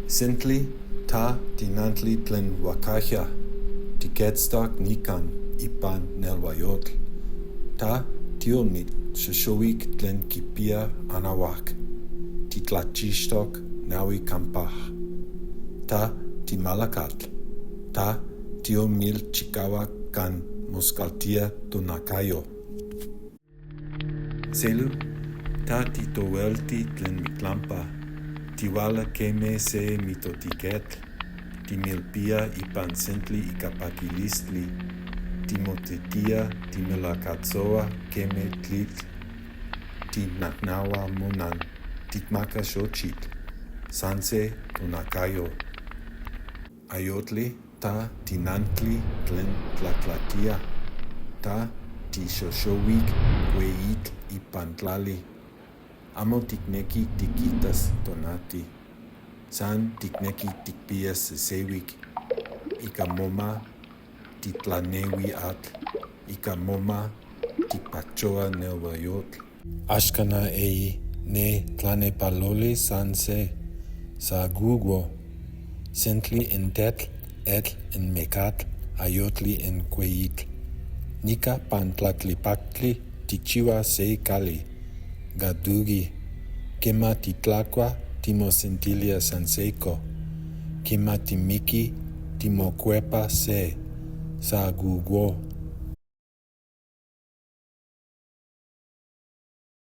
Sintli ta tinantli tlen wakaja, tiketztak nikan ipan nelwayotl, ta tionit sheshowik tlen kipia anawak, titlachistok nawi kampaj, ta timalakatl, ta tiomil chikawa kan moskaltia tonakayo. Selu ta titowelti tlen mitlampa, tiwala keme se mitotiketl, timilpia ipan Sintli ikapakilistli, timotetia timelakatsoa keme tlitl, tinaknawa monan, titmaka xochitl, sanse tonakayo. Ayojtli ta tinantli tlen tlatlatia, ta tixoxowik weitl ipan tlali, amo tikneki tikitas tonati, san tikneki tikpias sesewik, ika moma titlanewi atl, ika moma tikpachoa nelwayotl. Axkana eyi ne Tlanejpalolli sanse sa gugwo, Sintli en tetl, etl en mekatl, Ayojtli en cueyitl. Nika pan tlatlipaktli tikchiua se kali, Gadugi, kema titlakua timosentilia sanseiko, kema timiki timokuepa se, sa gugwo.